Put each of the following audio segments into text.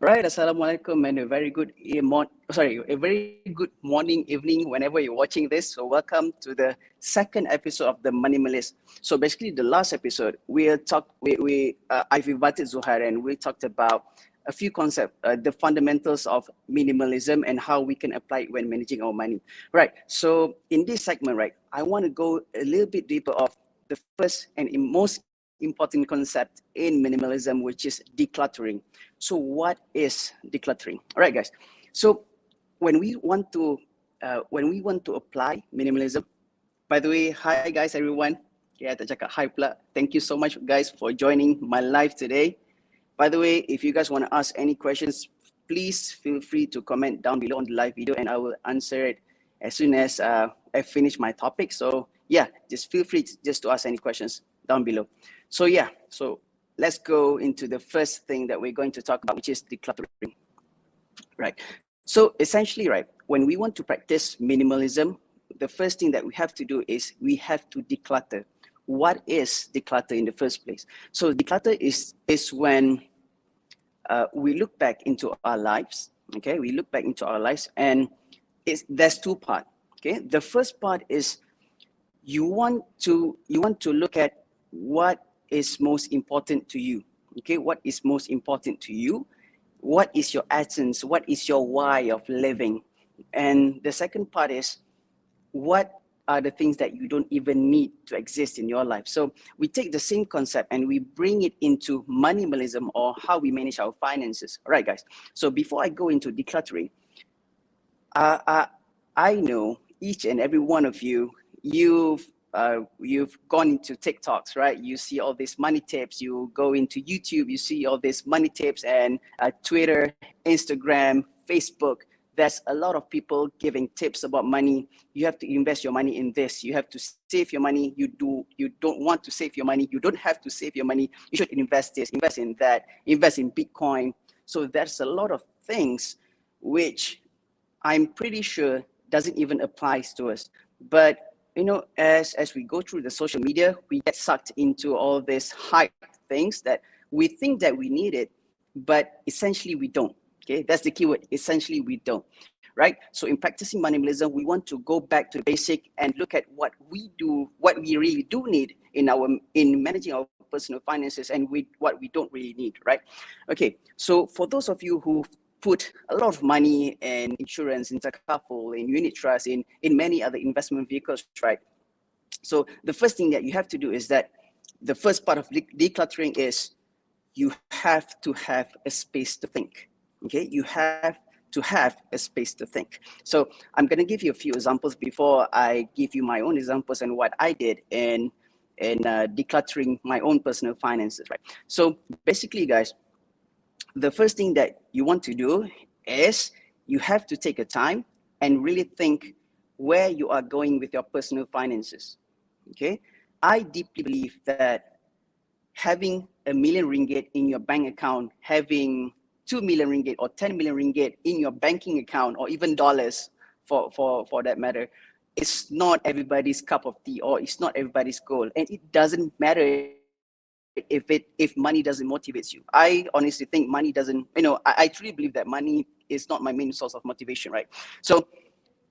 Right, assalamualaikum, and a very good a very good morning, evening, whenever you're watching this. So welcome to the second episode of the Moneymalist. So basically, the last episode I've invited Zuhair and we talked about a few concepts, the fundamentals of minimalism and how we can apply it when managing our money. Right. So in this segment, right, I want to go a little bit deeper of the first and most important concept in minimalism, which is decluttering. So what is decluttering? All right, guys. So when we want to apply minimalism, by the way, hi guys, everyone. Yeah, tak cakap hi pula. Thank you so much, guys, for joining my live today. By the way, if you guys want to ask any questions, please feel free to comment down below on the live video, and I will answer it as soon as I finish my topic. So yeah, just feel free to ask any questions down below. So yeah, so let's go into the first thing that we're going to talk about, which is decluttering. Right. So essentially, right, when we want to practice minimalism, the first thing that we have to do is we have to declutter. What is declutter in the first place? So declutter is when we look back into our lives. Okay, we look back into our lives, and there's two parts. Okay, the first part is you want to look at what is most important to you. Okay, what is most important to you? What is your essence? What is your why of living? And the second part is what are the things that you don't even need to exist in your life. So we take the same concept and we bring it into minimalism, or how we manage our finances. All right, guys. So before I go into decluttering, I know each and every one of you, you've gone into TikToks, right? You see all these money tips. You go into YouTube, you see all these money tips, and Twitter, Instagram, Facebook. There's a lot of people giving tips about money. You have to invest your money in this. You have to save your money. You don't want to save your money. You don't have to save your money. You should invest this, invest in that, invest in Bitcoin. So there's a lot of things which I'm pretty sure doesn't even apply to us. But you know, as we go through the social media, we get sucked into all these hype things that we think that we need it, but essentially we don't. Okay, that's the keyword. Essentially, we don't, right? So in practicing minimalism, we want to go back to the basic and look at what we do, what we really do need in managing our personal finances, and what we don't really need, right? Okay, so for those of you who put a lot of money in insurance, in takaful, in unit trust, in many other investment vehicles, right? So the first thing that you have to do is that the first part of decluttering is you have to have a space to think. Okay, you have to have a space to think. So I'm going to give you a few examples before I give you my own examples and what I did in decluttering my own personal finances, right? So basically, guys, the first thing that you want to do is you have to take a time and really think where you are going with your personal finances. Okay, I deeply believe that having ringgit in your bank account, having 2 million ringgit or 10 million ringgit in your banking account, or even dollars for that matter, it's not everybody's cup of tea, or it's not everybody's goal. And it doesn't matter if money doesn't motivate you. I honestly think money doesn't, I truly believe that money is not my main source of motivation, right? So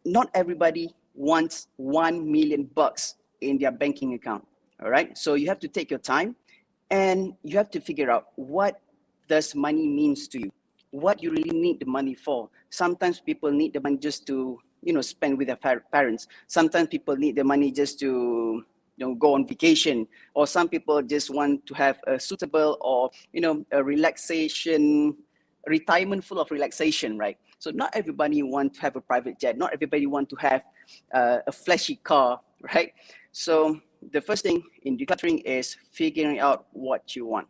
not everybody wants 1 million bucks in their banking account. All right, so you have to take your time and you have to figure out what does money means to you, what you really need the money for. Sometimes people need the money just to spend with their parents. Sometimes people need the money just to go on vacation, or some people just want to have a suitable or a relaxation retirement full of relaxation, right? So not everybody want to have a private jet, not everybody want to have a flashy car, right? So the first thing in decluttering is figuring out what you want.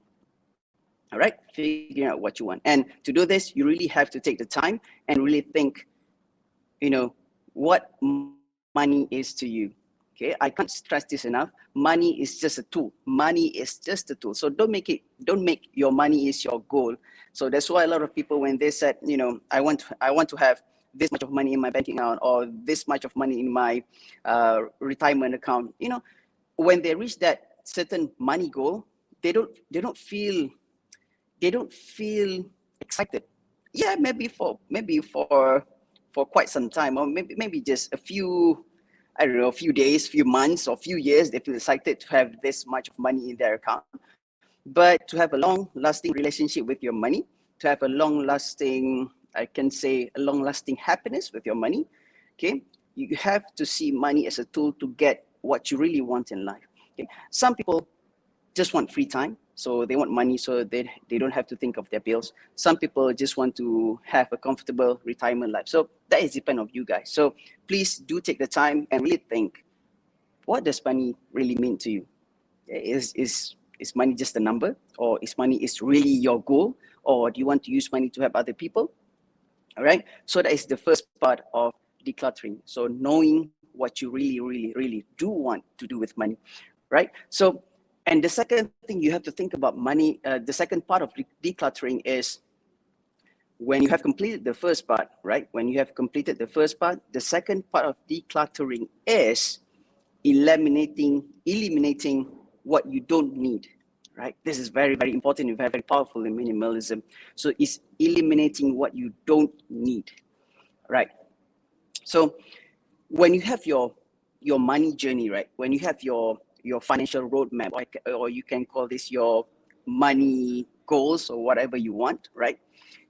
All right, figuring out what you want. And to do this, you really have to take the time and really think, what money is to you. Okay, I can't stress this enough. Money is just a tool. Money is just a tool. So don't make your money is your goal. So that's why a lot of people, when they said, I want to have this much of money in my banking account, or this much of money in my retirement account, when they reach that certain money goal, they don't feel excited. yeah, maybe for quite some time, or maybe just a few, I don't know, a few days, few months, or few years, they feel excited to have this much of money in their account. But to have a long-lasting relationship with your money, to have a long-lasting, I can say, a long-lasting happiness with your money, okay, you have to see money as a tool to get what you really want in life. Okay, some people just want free time, so they want money so they don't have to think of their bills. Some people just want to have a comfortable retirement life. So that is depend on you guys. So please do take the time and really think, what does money really mean to you? Is money just a number, or is money is really your goal, or do you want to use money to help other people? All right, so that is the first part of decluttering. So knowing what you really do want to do with money, right? So, and the second thing you have to think about money, the second part of decluttering is, when you have completed the first part, right? When you have completed the first part, the second part of decluttering is eliminating what you don't need, right? This is very important and very powerful in minimalism. So it's eliminating what you don't need, right? So when you have your money journey, right? When you have your financial roadmap, or you can call this your money goals, or whatever you want, right?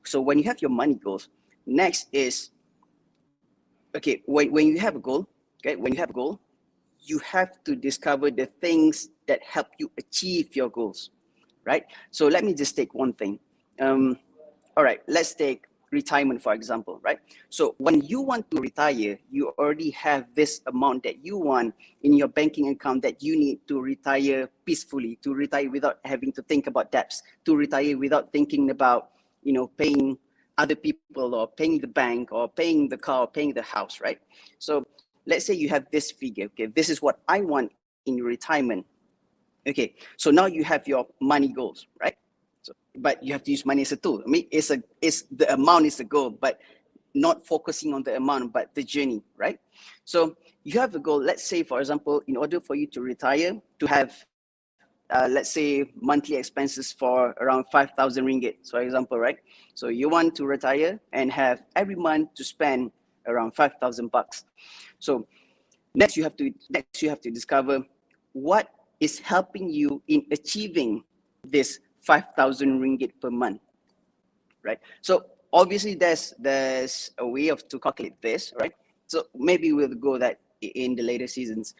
So when you have your money goals, next is, okay, when you have a goal, okay, when you have a goal, you have to discover the things that help you achieve your goals, right? So let me just take one thing. All right, let's take retirement, for example, right? So when you want to retire, you already have this amount that you want in your banking account that you need to retire peacefully, to retire without having to think about debts, to retire without thinking about, paying other people, or paying the bank, or paying the car, or paying the house, right? So let's say you have this figure, okay, this is what I want in your retirement. Okay, so now you have your money goals, right? So, but you have to use money as a tool. I mean, it's the amount is the goal, but not focusing on the amount, but the journey, right? So you have a goal. Let's say, for example, in order for you to retire, to have, let's say, monthly expenses for around 5,000 ringgit, for example, right? So you want to retire and have every month to spend around 5,000 bucks. So next you have to discover what is helping you in achieving this 5,000 ringgit per month, right? So obviously there's a way of to calculate this, right? So maybe we'll go that in the later seasons,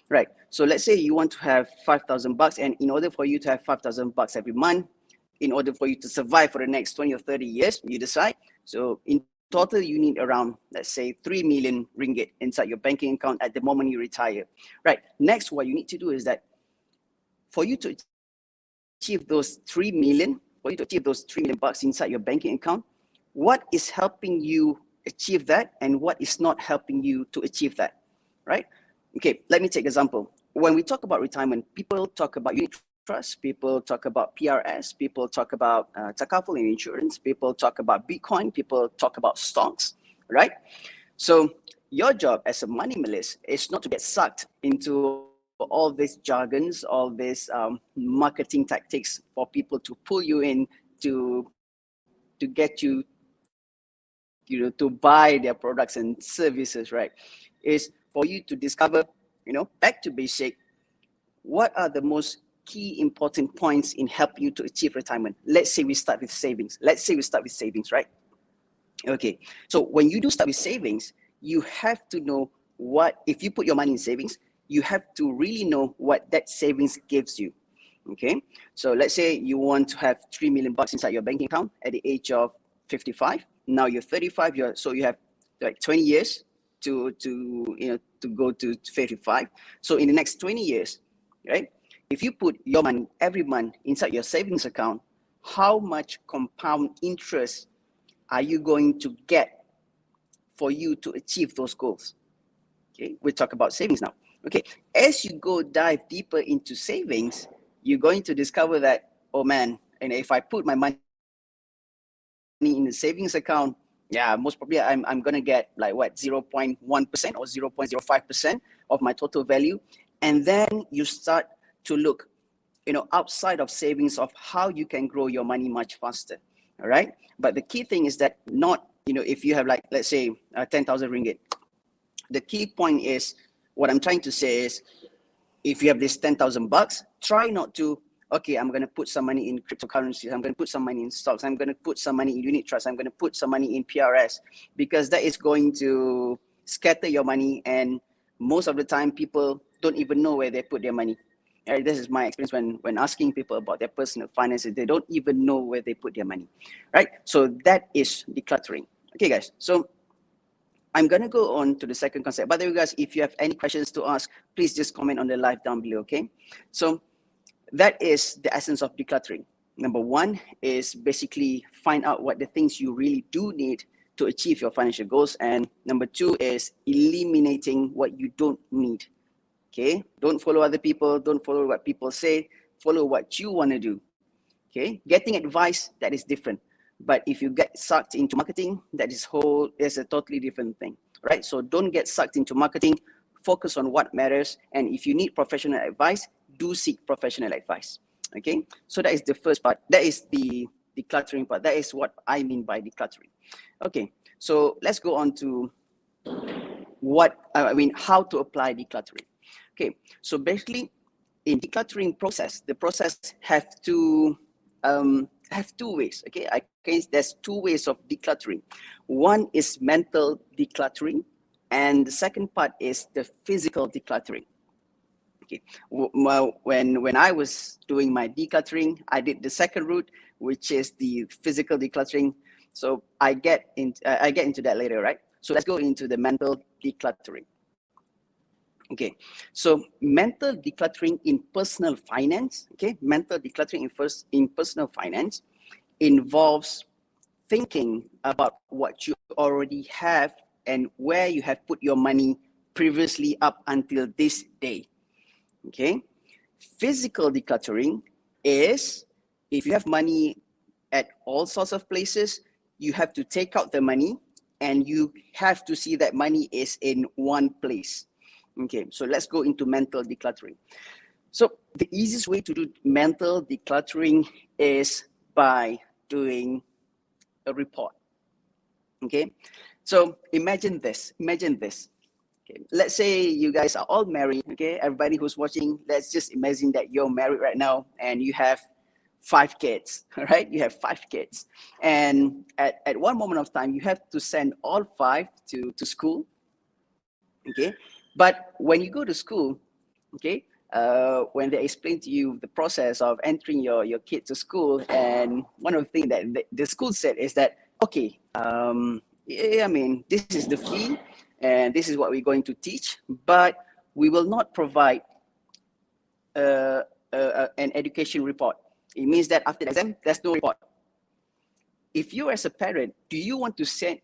right? So let's say you want to have 5,000 bucks, and in order for you to have 5,000 bucks every month, in order for you to survive for the next 20 or 30 years, you decide. So in total, you need around, let's say, 3 million ringgit inside your banking account at the moment you retire, right? Next, what you need to do is that for you to achieve those 3 million, bucks inside your banking account, what is helping you achieve that, and what is not helping you to achieve that, right? Okay, let me take an example. When we talk about retirement, people talk about unit trust, people talk about PRS, people talk about takaful and insurance, people talk about Bitcoin, people talk about stocks, right? So your job as a minimalist is not to get sucked into all these jargons, all these marketing tactics for people to pull you in to get you, to buy their products and services, right? Is for you to discover, back to basic, what are the most key important points in helping you to achieve retirement. Let's say we start with savings. Right? Okay, so when you do start with savings, you have to know what, if you put your money in savings, you have to really know what that savings gives you. Okay, so let's say you want to have 3 million bucks inside your banking account at the age of 55. Now you're 35, so you have like 20 years to to go to 55. So in the next 20 years, right? If you put your money every month inside your savings account, how much compound interest are you going to get for you to achieve those goals? Okay, we'll talk about savings now. Okay, as you go dive deeper into savings, you're going to discover that, oh man, and if I put my money in the savings account, yeah, most probably I'm gonna get like what, 0.1% or 0.05% of my total value. And then you start to look, outside of savings, of how you can grow your money much faster. all right? But the key thing is that not, if you have like, let's say 10,000 ringgit, the key point is, what I'm trying to say is, if you have this 10,000 bucks, try not to, okay, I'm going to put some money in cryptocurrencies, I'm going to put some money in stocks, I'm going to put some money in unit trust, I'm going to put some money in PRS, because that is going to scatter your money, and most of the time people don't even know where they put their money. This is my experience when asking people about their personal finances. They don't even know where they put their money, right? So that is decluttering. Okay, guys. So I'm going to go on to the second concept. By the way, guys, if you have any questions to ask, please just comment on the live down below, okay? So that is the essence of decluttering. Number one is basically find out what the things you really do need to achieve your financial goals. And number two is eliminating what you don't need, okay? Don't follow other people. Don't follow what people say. Follow what you want to do, okay? Getting advice, that is different. But if you get sucked into marketing, that is a totally different thing, right? So don't get sucked into marketing. Focus on what matters. And if you need professional advice, do seek professional advice, okay? So that is the first part. That is the decluttering part. That is what I mean by decluttering. Okay, so let's go on to how to apply decluttering. Okay, so basically in decluttering process, the process have two ways, okay? There's two ways of decluttering. One is mental decluttering, and the second part is the physical decluttering. Okay, when I was doing my decluttering, I did the second route, which is the physical decluttering. So I get into that later, right? So let's go into the mental decluttering. Okay, so mental decluttering in personal finance, okay? Mental decluttering in personal finance involves thinking about what you already have and where you have put your money previously up until this day, okay? Physical decluttering is if you have money at all sorts of places, you have to take out the money and you have to see that money is in one place. Okay, so let's go into mental decluttering. So the easiest way to do mental decluttering is by doing a report. Okay, so imagine this. Okay, let's say you guys are all married. Okay, everybody who's watching, let's just imagine that you're married right now and you have 5 kids, right? You have 5 kids. And at one moment of time, you have to send all 5 to school. Okay, but when you go to school, okay, when they explain to you the process of entering your kid to school, and one of the things that the school said is that, okay, yeah, I mean, this is the fee and this is what we're going to teach, but we will not provide an education report. It means that after the exam, there's no report. If you as a parent, do you want to send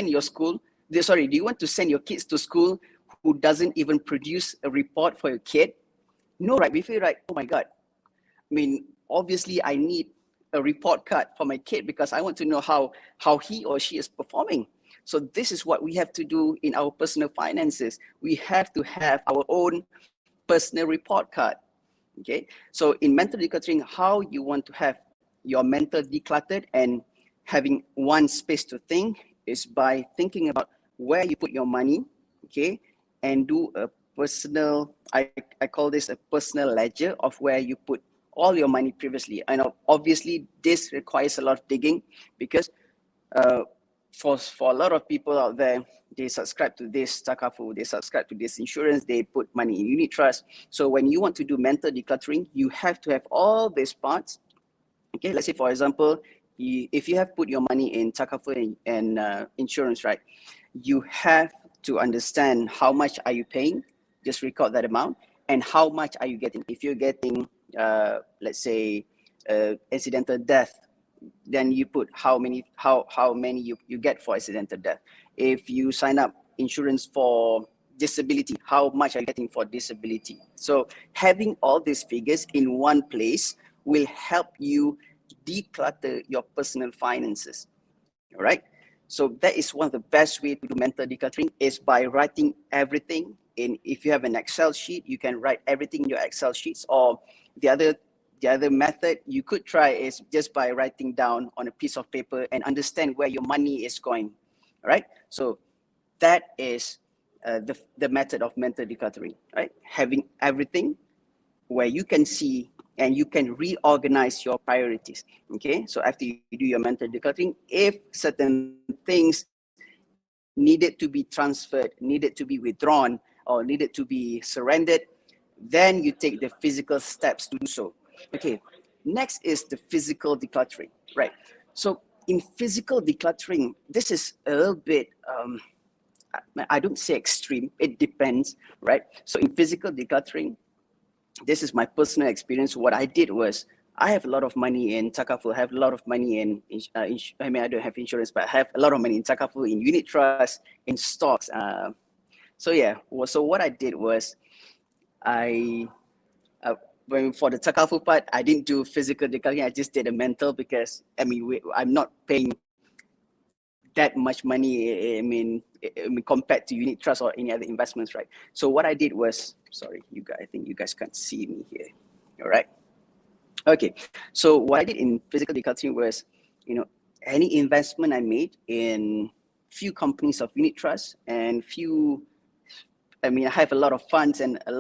your kids to school who doesn't even produce a report for your kid? No, right? We feel like, oh my God. I mean, obviously I need a report card for my kid because I want to know how he or she is performing. So this is what we have to do in our personal finances. We have to have our own personal report card. Okay, so in mental decluttering, how you want to have your mental decluttered and having one space to think is by thinking about where you put your money, okay, and do a personal, I call this a personal ledger of where you put all your money previously. I know obviously this requires a lot of digging because for a lot of people out there, they subscribe to this Takafu, they subscribe to this insurance, they put money in unit trust. So when you want to do mental decluttering, you have to have all these parts. Okay, let's say for example, if you have put your money in Takafu and insurance, right? You have to understand how much are you paying, just record that amount, and how much are you getting. If you're getting, let's say, accidental death, then you put how many you get for accidental death. If you sign up insurance for disability, how much are you getting for disability? So having all these figures in one place will help you declutter your personal finances. All right. So that is one of the best way to do mental decluttering is by writing everything in. If you have an Excel sheet, you can write everything in your Excel sheets, or the The other method you could try is just by writing down on a piece of paper and understand where your money is going. All right. So that is the method of mental decluttering, right? Having everything where you can see and you can reorganize your priorities. Okay. So after you do your mental decluttering, if certain things needed to be transferred, needed to be withdrawn, or needed to be surrendered, then you take the physical steps to do so. Okay, next is the physical decluttering, right? So in physical decluttering, this is a little bit, I don't say extreme, it depends, right? So in physical decluttering, this is my personal experience. What I did was, I have a lot of money in Takaful, I have a lot of money I mean, I don't have insurance, but I have a lot of money in Takaful, in unit trust, in stocks. So yeah, so what I did was, for the Takaful part, I didn't do physical decluttering, I just did a mental, because I mean, I'm not paying that much money, I mean, compared to unit trust or any other investments, right? So what I did was, sorry, you guys, I think you guys can't see me here. All right. Okay. So what I did in physical decluttering was, any investment I made in few companies of unit trust and I have a lot of funds and I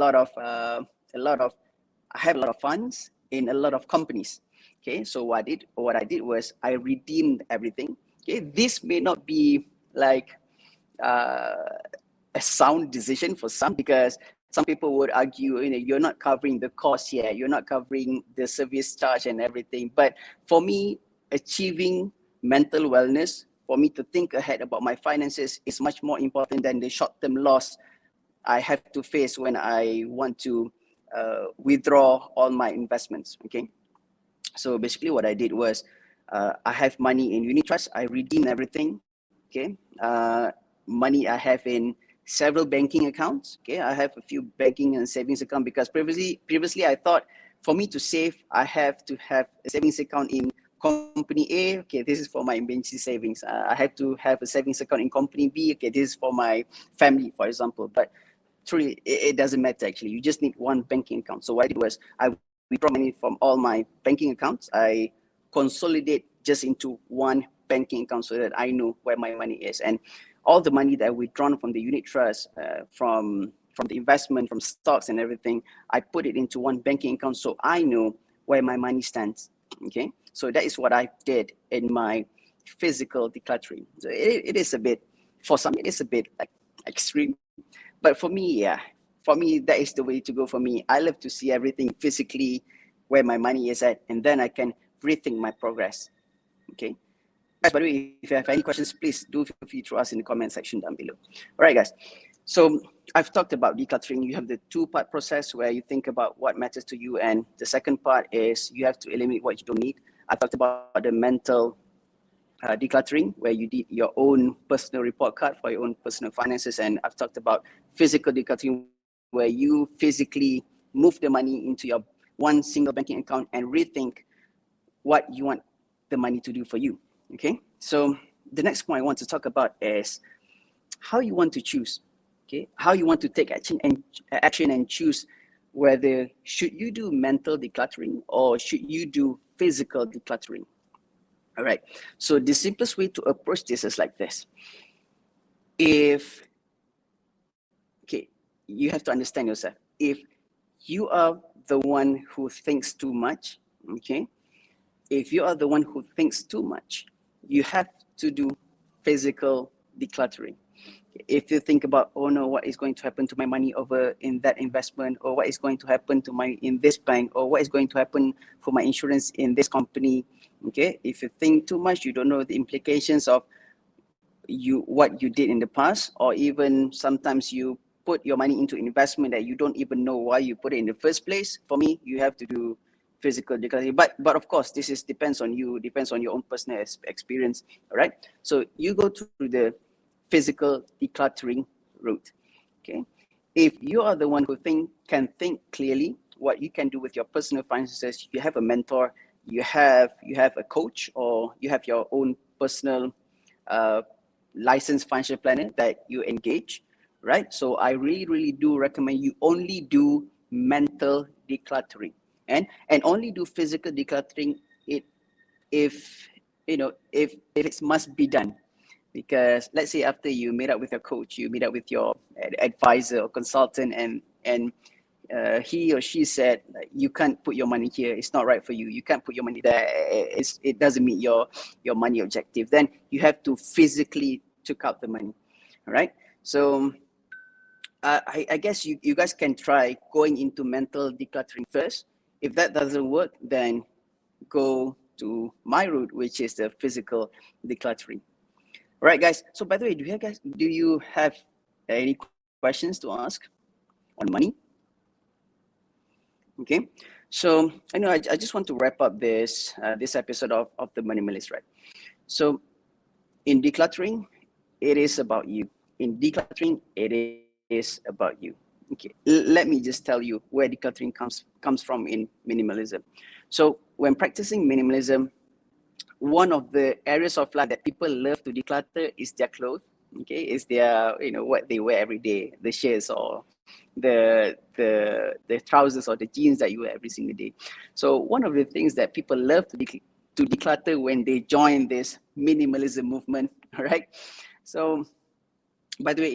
have a lot of funds in a lot of companies. Okay, so what I did was I redeemed everything. Okay, this may not be like a sound decision for some, because some people would argue, you're not covering the cost here, you're not covering the service charge and everything. But for me, achieving mental wellness, for me to think ahead about my finances, is much more important than the short-term loss I have to face when I want to withdraw all my investments. Okay, so basically what I did was, I have money in unit trust, I redeem everything. Okay, money I have in several banking accounts. Okay, I have a few banking and savings account, because previously I thought, for me to save, I have to have a savings account in company A. Okay, this is for my emergency savings. I have to have a savings account in company B. Okay, this is for my family, for example. But truly, it doesn't matter actually. You just need one banking account. So what I did was, I withdraw money from all my banking accounts. I consolidate just into one banking account, so that I know where my money is. And all the money that I withdrawn from the unit trust, from the investment, from stocks and everything, I put it into one banking account, so I know where my money stands. Okay, so that is what I did in my physical decluttering. So it is a bit, for some, it is a bit like extreme. But for me, yeah, that is the way to go for me. I love to see everything physically, where my money is at, and then I can rethink my progress. Okay. Guys, by the way, if you have any questions, please do feel free to ask in the comment section down below. All right, guys. So I've talked about decluttering. You have the two-part process where you think about what matters to you, and the second part is you have to eliminate what you don't need. I talked about the mental decluttering, where you did your own personal report card for your own personal finances, and I've talked about physical decluttering, where you physically move the money into your one single banking account and rethink what you want the money to do for you. Okay, so the next point I want to talk about is how you want to choose. Okay, how you want to take action and choose whether should you do mental decluttering or should you do physical decluttering. All right, so the simplest way to approach this is like this. Okay, you have to understand yourself. If you are the one who thinks too much, okay, if you are the one who thinks too much, you have to do physical decluttering. If you think about, oh no, what is going to happen to my money over in that investment, or what is going to happen to my in this bank, or what is going to happen for my insurance in this company, okay, if you think too much, you don't know the implications of what you did in the past, or even sometimes you put your money into investment that you don't even know why you put it in the first place. For me, you have to do physical decluttering, but of course this is depends on you, depends on your own personal experience. All right, so you go through the physical decluttering route. Okay, if you are the one who can think clearly what you can do with your personal finances, you have a mentor, you have a coach, or you have your own personal licensed financial planner that you engage, right? So I really do recommend you only do mental decluttering. and only do physical decluttering if if it must be done. Because let's say after you meet up with your coach, you meet up with your advisor or consultant, and he or she said, like, you can't put your money here, it's not right for you, you can't put your money there, it doesn't meet your money objective, then you have to physically took out the money. All right, so I guess you guys can try going into mental decluttering first. If that doesn't work, then go to my route, which is the physical decluttering. All right, guys. So by the way, do you have any questions to ask on money? Okay. So I know I just want to wrap up this this episode of the Moneymalist, right? So in decluttering, it is about you. In decluttering, it is about you. Okay. Let me just tell you where decluttering comes from in minimalism. So when practicing minimalism, one of the areas of life that people love to declutter is their clothes. Okay, is their what they wear every day, the shirts or the trousers or the jeans that you wear every single day. So one of the things that people love to declutter when they join this minimalism movement, all right? So by the way,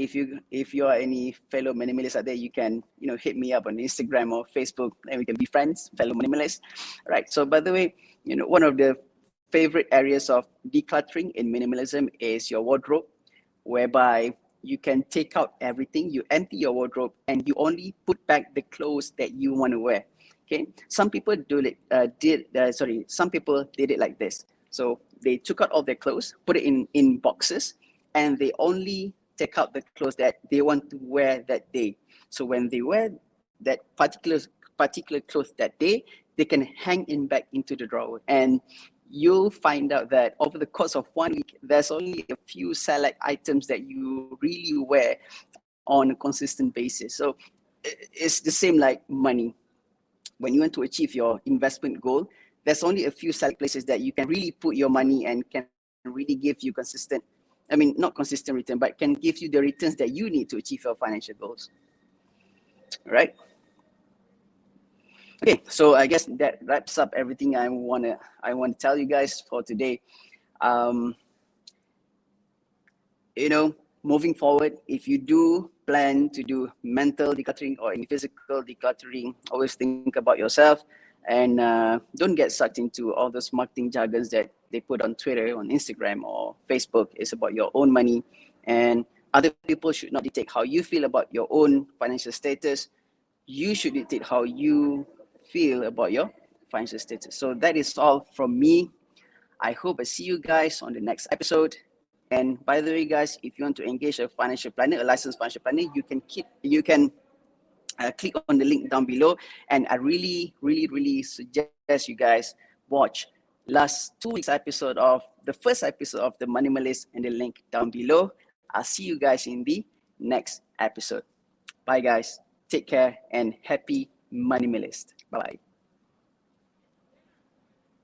if you are any fellow minimalists out there, you can hit me up on Instagram or Facebook, and we can be friends, fellow minimalists. All right. So by the way, one of the favorite areas of decluttering in minimalism is your wardrobe, whereby you can take out everything, you empty your wardrobe, and you only put back the clothes that you want to wear. Okay. Some people some people did it like this. So they took out all their clothes, put it in boxes, and they only take out the clothes that they want to wear that day. So when they wear that particular clothes that day, they can hang it back into the drawer. And you'll find out that over the course of 1 week, there's only a few select items that you really wear on a consistent basis. So it's the same like money. When you want to achieve your investment goal, there's only a few select places that you can really put your money and can really give you not consistent return, but can give you the returns that you need to achieve your financial goals. All right. Okay, so I guess that wraps up everything I want to tell you guys for today. Moving forward, if you do plan to do mental decluttering or any physical decluttering, always think about yourself and don't get sucked into all those marketing jargons that they put on Twitter, on Instagram or Facebook. It's about your own money, and other people should not dictate how you feel about your own financial status. You should dictate how you feel about your financial status. So that is all from me. I hope I see you guys on the next episode. And by the way, guys, if you want to engage a financial planner, a licensed financial planner, you can click on the link down below. And I really, really, really suggest you guys watch last 2 weeks episode of the first episode of the Moneymalist, and the link down below. I'll see you guys in the next episode. Bye, guys. Take care and happy Moneymalist. Bye.